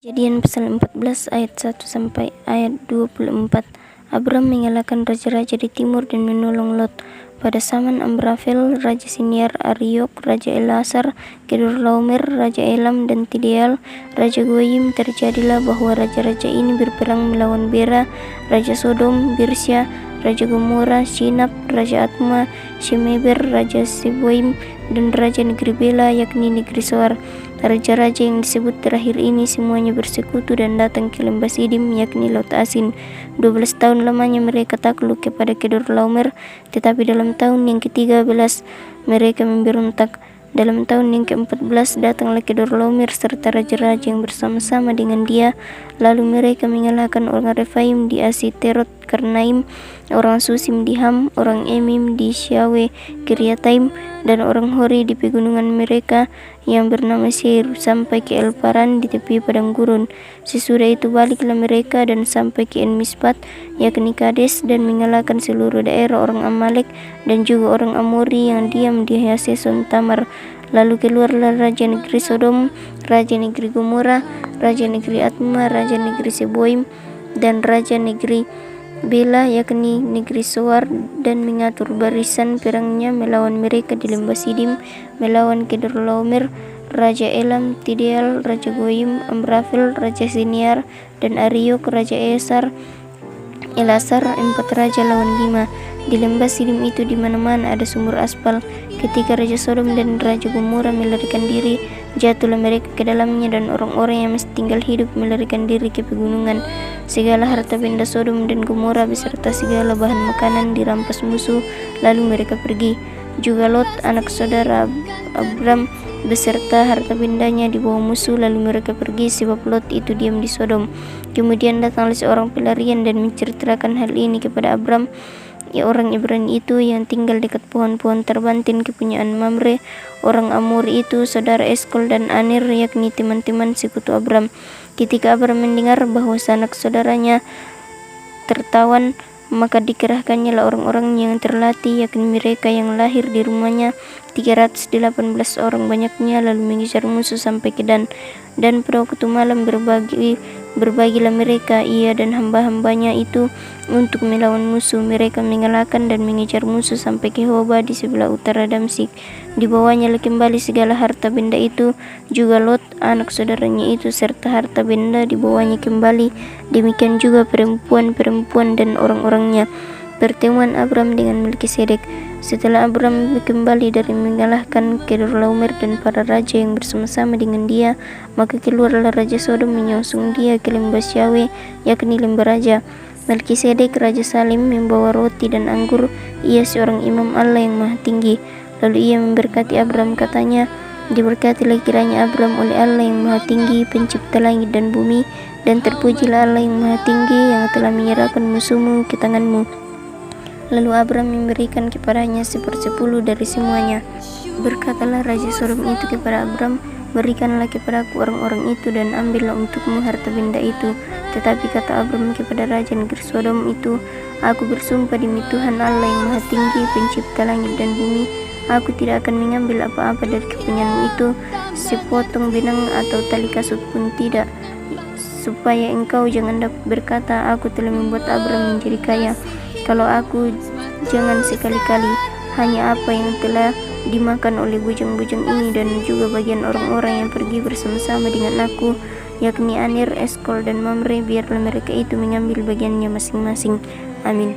Kejadian pasal 14 ayat 1 sampai ayat 24. Abram mengalahkan raja-raja di timur dan menolong Lot. Pada zaman Amrafel, Raja Siniar, Ariok, Raja Elasar, Kedorlaomer, Raja Elam, dan Tideal, Raja Goyim, terjadilah bahwa raja-raja ini berperang melawan Bera, Raja Sodom, Birsya, Raja Gomora, Sinab, Raja Atma, Shemeber, Raja Seboim, dan Raja negeri Bela, yakni negeri Soar. Raja-raja yang disebut terakhir ini semuanya bersekutu dan datang ke lembah Sidim, yakni Laut Asin. 12 tahun lamanya mereka takluk kepada Kedorlaomer, tetapi dalam tahun yang ke-13 mereka memberontak. Dalam tahun yang ke-14 datanglah Kedorlaomer serta raja-raja yang bersama-sama dengan dia. Lalu mereka mengalahkan orang Refaim di Asiterot Karnaim, orang Susim di Ham, orang Emim di Syawe Kiriataim, dan orang Hori di pegunungan mereka yang bernama Seir, sampai ke El Paran di tepi padang gurun. Sesudah itu baliklah mereka dan sampai ke En Mispat, yakni Kades, dan mengalahkan seluruh daerah orang Amalek dan juga orang Amori yang diam di Haseson Tamar. Lalu keluarlah raja negeri Sodom, raja negeri Gomora, raja negeri Atma, raja negeri Seboim, dan raja negeri Bela, yakni negeri Soar, dan mengatur barisan perangnya melawan mereka di lembah Sidim, melawan Kedorlaomer, Raja Elam, Tideal, Raja Goyim, Amrafel, Raja Siniar, dan Ariok, Raja Elasar, 4 raja lawan 5. Di lembah Sidim itu di mana-mana ada sumur aspal. Ketika Raja Sodom dan Raja Gomora melarikan diri, jatuhlah mereka ke dalamnya, dan orang-orang yang masih tinggal hidup melarikan diri ke pegunungan. Segala harta benda Sodom dan Gomora beserta segala bahan makanan dirampas musuh, lalu mereka pergi. Juga Lot, anak saudara Abram, beserta harta bendanya dibawa musuh, lalu mereka pergi, sebab Lot itu diam di Sodom. Kemudian datanglah seorang pelarian dan menceritakan hal ini kepada Abram, orang Ibrani itu yang tinggal dekat pohon-pohon terbantin kepunyaan Mamre, orang Amori itu, saudara Eskol dan Anir, yakni teman-teman sekutu Abram. Ketika Abram mendengar bahwa sanak saudaranya tertawan, maka dikerahkannya orang-orang yang terlatih, yakni mereka yang lahir di rumahnya, 318 orang banyaknya, lalu mengejar musuh sampai ke Dan. Dan pada waktu malam berbagilah mereka, ia dan hamba-hambanya itu, untuk melawan musuh. Mereka mengalahkan dan mengejar musuh sampai ke Hoba di sebelah utara Damsik. Dibawanya kembali segala harta benda itu, juga Lot, anak saudaranya itu, serta harta benda dibawanya kembali. Demikian juga perempuan-perempuan dan orang-orangnya. Pertemuan Abram dengan Melkisedek. Setelah Abram kembali dari mengalahkan Kedorlaomer dan para raja yang bersama-sama dengan dia, maka keluarlah Raja Sodom menyongsong dia ke lembah Syawe, yakni lembah raja. Melkisedek Raja Salim membawa roti dan anggur. Ia seorang imam Allah yang maha tinggi. Lalu ia memberkati Abram, katanya, diberkatilah kiranya Abram oleh Allah yang maha tinggi, pencipta langit dan bumi, dan terpujilah Allah yang maha tinggi yang telah menyerahkan musuhmu ke tanganmu. Lalu Abram memberikan kepadanya 1/10 dari semuanya. Berkatalah Raja Sodom itu kepada Abram, berikanlah kepadaku orang-orang itu dan ambillah untukmu harta benda itu. Tetapi kata Abram kepada Raja negeri Sodom itu, aku bersumpah demi Tuhan Allah yang maha tinggi, pencipta langit dan bumi, aku tidak akan mengambil apa-apa dari kepunyaanmu itu, sepotong benang atau tali kasut pun tidak, supaya engkau jangan dapat berkata, aku telah membuat Abram menjadi kaya. Kalau aku, jangan sekali-kali, hanya apa yang telah dimakan oleh bujang-bujang ini dan juga bagian orang-orang yang pergi bersama-sama dengan aku, yakni Anir, Eskol, dan Mamre, biarlah mereka itu mengambil bagiannya masing-masing. Amin.